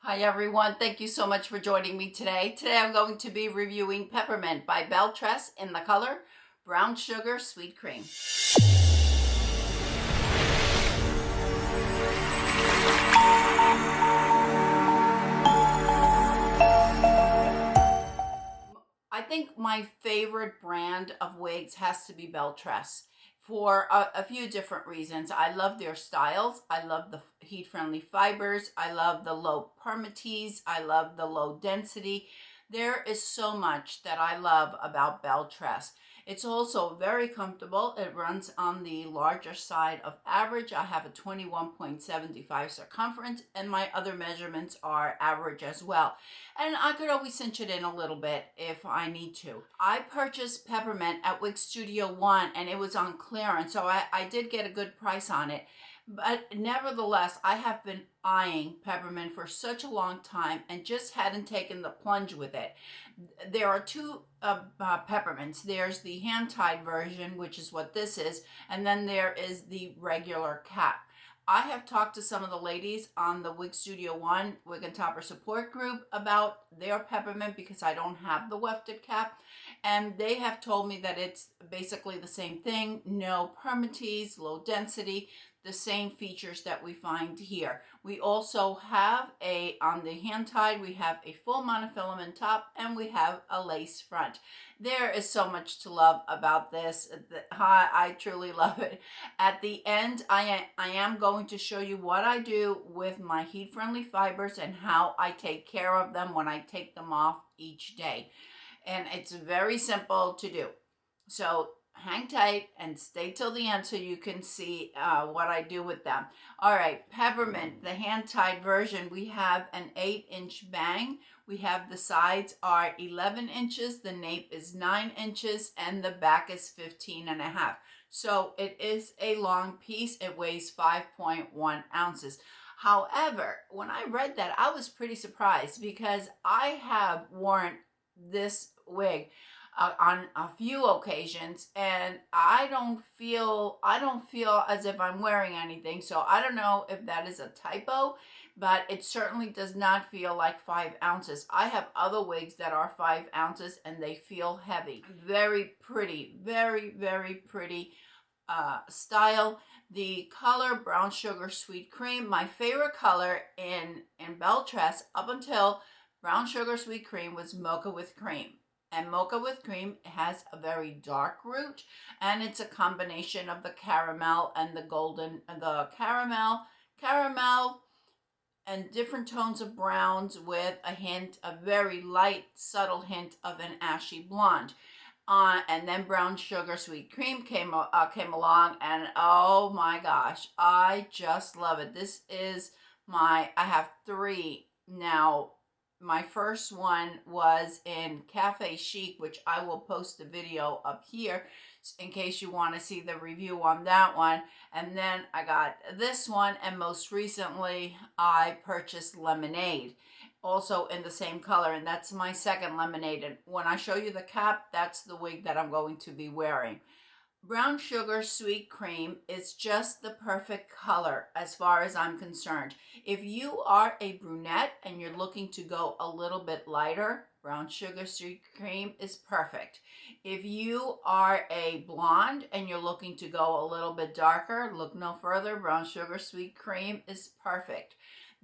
Hi everyone, thank you so much for joining me today. Today I'm going to be reviewing Peppermint by Belle Tress in the color Brown Sugar Sweet Cream. I think my favorite brand of wigs has to be Belle Tress for a few different reasons. I love their styles. I love the heat-friendly fibers. I love the low permatease. I love the low density. There is so much that I love about Belle Tress. It's also very comfortable. It runs on the larger side of average. I have a 21.75 circumference and my other measurements are average as well. And I could always cinch it in a little bit if I need to. I purchased Peppermint at Wigs Studio One and it was on clearance, so I did get a good price on it. But nevertheless, I have been eyeing Peppermint for such a long time and just hadn't taken the plunge with it. There are two peppermints. There's the hand-tied version, which is what this is, and then there is the regular cap. I have talked to some of the ladies on the Wig Studio One Wig and Topper support group about their peppermint because I don't have the wefted cap, and they have told me that it's basically the same thing. No permatease, low density, the same features that we find here. We also have on the hand tied, we have a full monofilament top and we have a lace front. There is so much to love about this. I truly love it. At the end, I am going to show you what I do with my heat-friendly fibers and how I take care of them when I take them off each day. And it's very simple to do. So hang tight and stay till the end so you can see what I do with them. All right, Peppermint, the hand-tied version, we have an 8-inch bang. We have the sides are 11 inches, the nape is 9 inches, and the back is 15 and a half. So it is a long piece. It weighs 5.1 ounces. However, when I read that, I was pretty surprised because I have worn this wig on a few occasions and I don't feel as if I'm wearing anything. So I don't know if that is a typo, but it certainly does not feel like 5 ounces. I have other wigs that are 5 ounces and they feel heavy. Very pretty, very pretty style. The color Brown Sugar Sweet Cream, my favorite color in Belle Tress up until Brown Sugar Sweet Cream was Mocha with Cream. And Mocha with Cream has a very dark root, and it's a combination of the caramel and the golden, the caramel, and different tones of browns with a very light, subtle hint of an ashy blonde. And then Brown Sugar Sweet Cream came along, and oh my gosh, I just love it. This is I have 3 now. My first one was in Cafe Chic, which I will post the video up here in case you want to see the review on that one. And then I got this one, and most recently I purchased Lemonade, also in the same color, and that's my second Lemonade. And when I show you the cap, that's the wig that I'm going to be wearing. Brown Sugar Sweet Cream is just the perfect color as far as I'm concerned. If you are a brunette and you're looking to go a little bit lighter, Brown Sugar Sweet Cream is perfect. If you are a blonde and you're looking to go a little bit darker, look no further, Brown Sugar Sweet Cream is perfect.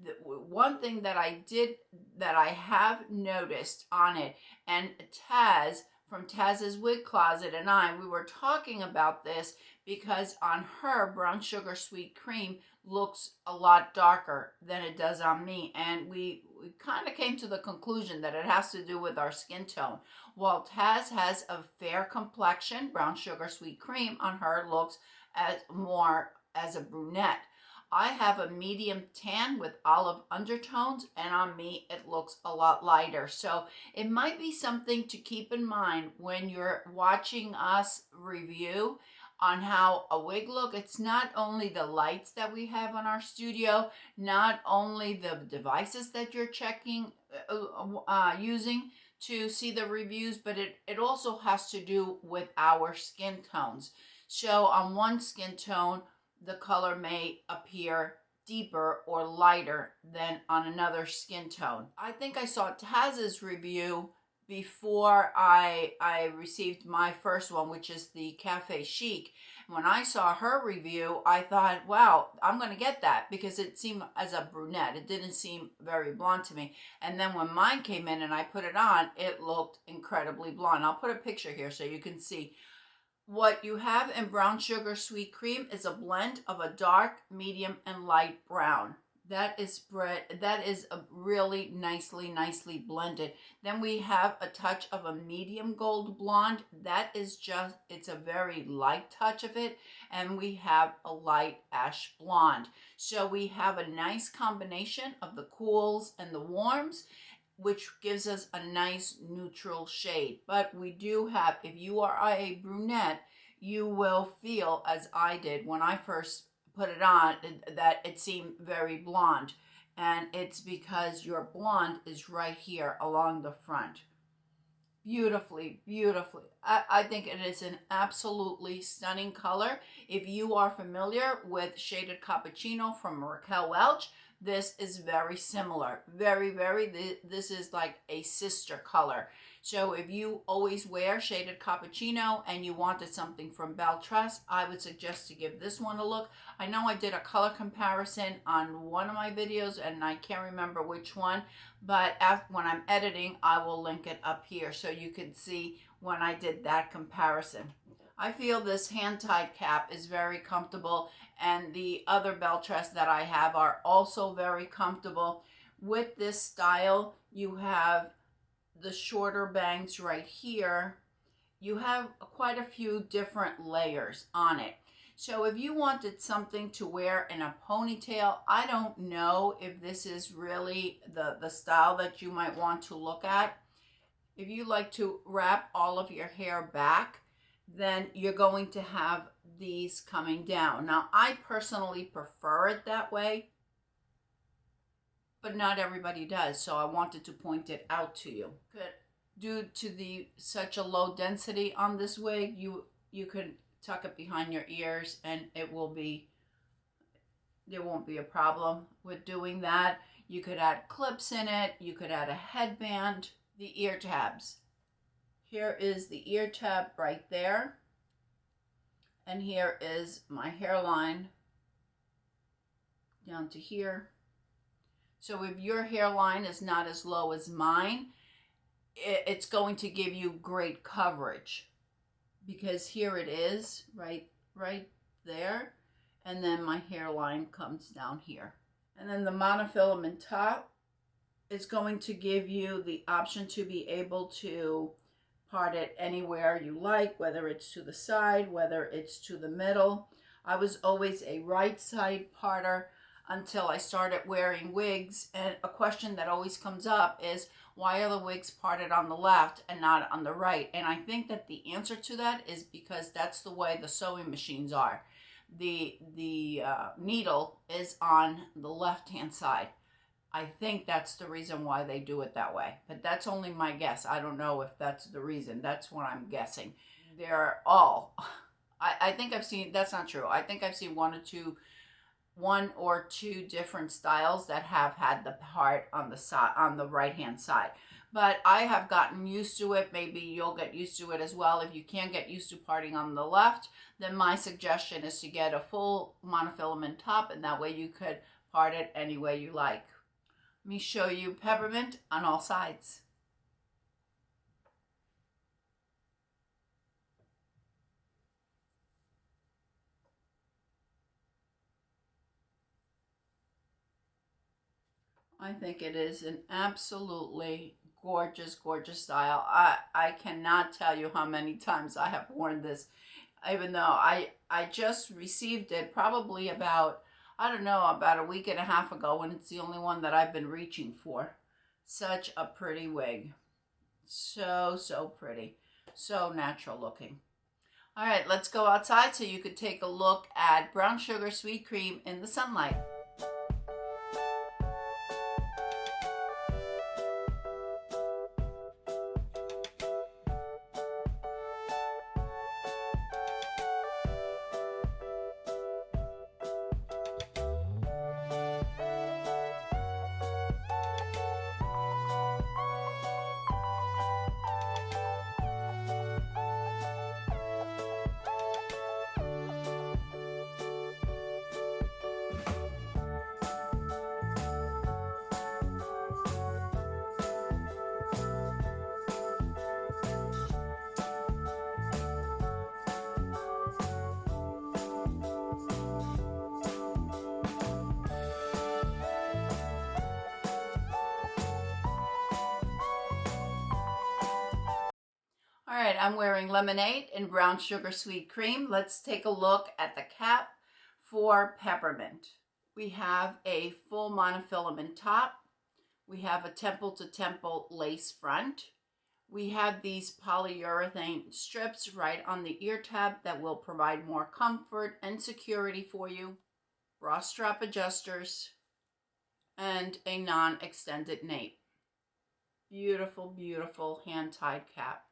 The one thing that I have noticed on it, and Taz from Taz's Wig Closet and we were talking about this because on her, Brown Sugar Sweet Cream looks a lot darker than it does on me. And we kind of came to the conclusion that it has to do with our skin tone. While Taz has a fair complexion, Brown Sugar Sweet Cream on her looks more as a brunette. I have a medium tan with olive undertones, and on me it looks a lot lighter. So it might be something to keep in mind when you're watching us review on how a wig look. It's not only the lights that we have on our studio, not only the devices that you're checking, using to see the reviews, but it also has to do with our skin tones. So on one skin tone, the color may appear deeper or lighter than on another skin tone. I think I saw Taz's review before I received my first one, which is the Cafe Chic. When I saw her review, I thought, wow, I'm going to get that, because it seemed as a brunette. It didn't seem very blonde to me. And then when mine came in and I put it on, it looked incredibly blonde. I'll put a picture here so you can see. What you have in Brown Sugar Sweet Cream is a blend of a dark, medium, and light brown. That is a really nicely blended. Then we have a touch of a medium gold blonde. That is just, it's a very light touch of it. And we have a light ash blonde. So we have a nice combination of the cools and the warms, which gives us a nice neutral shade. But we do have, if you are a brunette, you will feel, as I did when I first put it on, that it seemed very blonde. And it's because your blonde is right here along the front. Beautifully. I think it is an absolutely stunning color. If you are familiar with Shaded Cappuccino from Raquel Welch, this is very similar. This is like a sister color. So if you always wear Shaded Cappuccino and you wanted something from Belle Tress, I would suggest to give this one a look. I know I did a color comparison on one of my videos and I can't remember which one, but when I'm editing, I will link it up here so you can see when I did that comparison. I feel this hand-tied cap is very comfortable, and the other Belle Tress that I have are also very comfortable. With this style, you have the shorter bangs right here. You have quite a few different layers on it. So if you wanted something to wear in a ponytail, I don't know if this is really the style that you might want to look at. If you like to wrap all of your hair back, then you're going to have these coming down. Now, I personally prefer it that way, but not everybody does, so I wanted to point it out to you. Due to such a low density on this wig, you could tuck it behind your ears and there won't be a problem with doing that. You could add clips in it, you could add a headband. The ear tabs. Here is the ear tab right there. And here is my hairline down to here. So if your hairline is not as low as mine, it's going to give you great coverage, because here it is right there. And then my hairline comes down here. And then the monofilament top is going to give you the option to be able to part it anywhere you like, whether it's to the side, whether it's to the middle. I was always a right side parter until I started wearing wigs, and a question that always comes up is, why are the wigs parted on the left and not on the right? And I think that the answer to that is because that's the way the sewing machines are. The needle is on the left hand side. I think that's the reason why they do it that way, but that's only my guess. I don't know if that's the reason. That's what I'm guessing. They're all, I think I've seen, that's not true. I think I've seen one or two different styles that have had the part on the side, on the right hand side. But I have gotten used to it. Maybe you'll get used to it as well. If you can't get used to parting on the left, then my suggestion is to get a full monofilament top, and that way you could part it any way you like. Let me show you Peppermint on all sides. I think it is an absolutely gorgeous style. I cannot tell you how many times I have worn this, even though I just received it probably about, I don't know, about a week and a half ago, and it's the only one that I've been reaching for. Such a pretty wig. So pretty. So natural looking. All right, let's go outside so you could take a look at Brown Sugar Sweet Cream in the sunlight. right, I'm wearing Lemonade in Brown Sugar Sweet Cream. Let's take a look at the cap for Peppermint. We have a full monofilament top. We have a temple-to-temple lace front. We have these polyurethane strips right on the ear tab that will provide more comfort and security for you. Bra strap adjusters and a non-extended nape. Beautiful, beautiful hand-tied cap.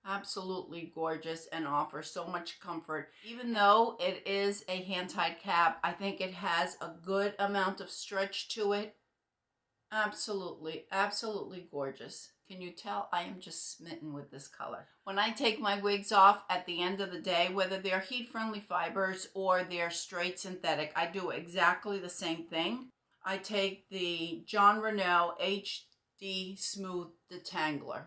Absolutely gorgeous and offers so much comfort. Even though it is a hand-tied cap, I think it has a good amount of stretch to it. Absolutely, absolutely gorgeous. Can you tell? I am just smitten with this color. When I take my wigs off at the end of the day, whether they're heat-friendly fibers or they're straight synthetic, I do exactly the same thing. I take the Jon Renau HD Smooth Detangler.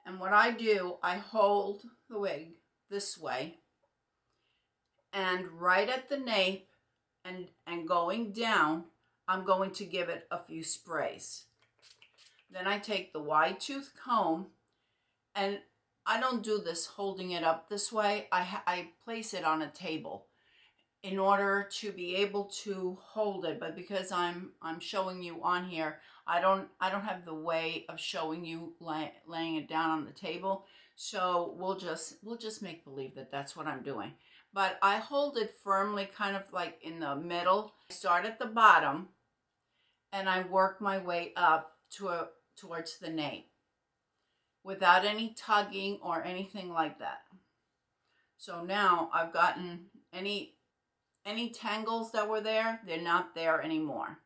And what I do, I hold the wig this way, and right at the nape and going down, I'm going to give it a few sprays. Then I take the wide tooth comb, and I don't do this holding it up this way. I place it on a table in order to be able to hold it, but because I'm showing you on here, I don't have the way of showing you laying it down on the table. So we'll just make believe that that's what I'm doing. But I hold it firmly, kind of like in the middle. I start at the bottom and I work my way up towards the nape without any tugging or anything like that. So now I've gotten any tangles that were there, they're not there anymore.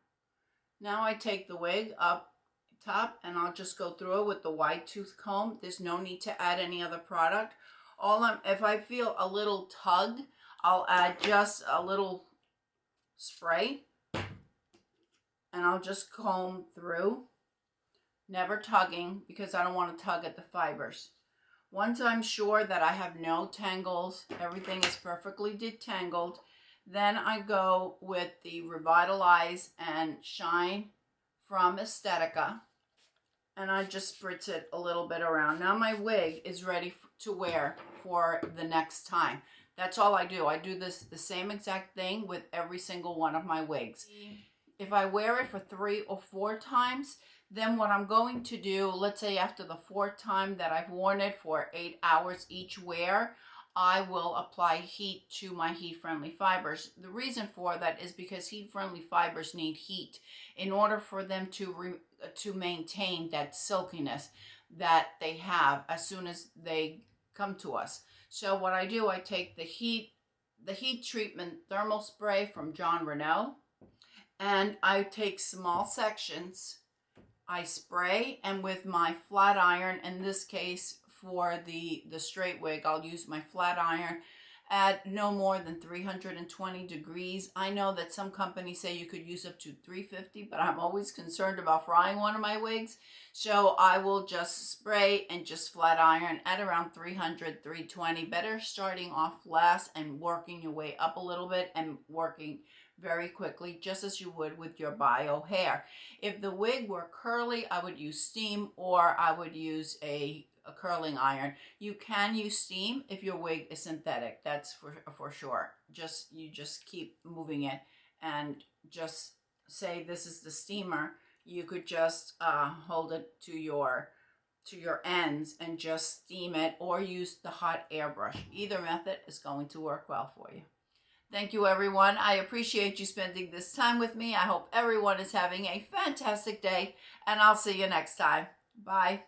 Now I take the wig up top and I'll just go through it with the wide tooth comb. There's no need to add any other product. If I feel a little tug, I'll add just a little spray and I'll just comb through, never tugging because I don't want to tug at the fibers. Once I'm sure that I have no tangles, everything is perfectly detangled, then I go with the Revitalize and Shine from Estetica, and I just spritz it a little bit around. Now my wig is ready to wear for the next time. That's all I do. I do the same exact thing with every single one of my wigs. If I wear it for 3 or 4 times, then what I'm going to do, let's say after the 4th time that I've worn it for 8 hours each wear, I will apply heat to my heat-friendly fibers. The reason for that is because heat-friendly fibers need heat in order for them to maintain that silkiness that they have as soon as they come to us. So what I do, I take the heat treatment thermal spray from Jon Renau, and I take small sections. I spray, and with my flat iron, in this case for the straight wig, I'll use my flat iron at no more than 320 degrees. I know that some companies say you could use up to 350, but I'm always concerned about frying one of my wigs. So I will just spray and just flat iron at around 300, 320. Better starting off last and working your way up a little bit and working very quickly, just as you would with your bio hair. If the wig were curly, I would use steam, or I would use a curling iron. You can use steam if your wig is synthetic. That's for sure. You just keep moving it and just say this is the steamer. You could just hold it to your ends and just steam it, or use the hot air brush. Either method is going to work well for you. Thank you, everyone. I appreciate you spending this time with me. I hope everyone is having a fantastic day, and I'll see you next time. Bye.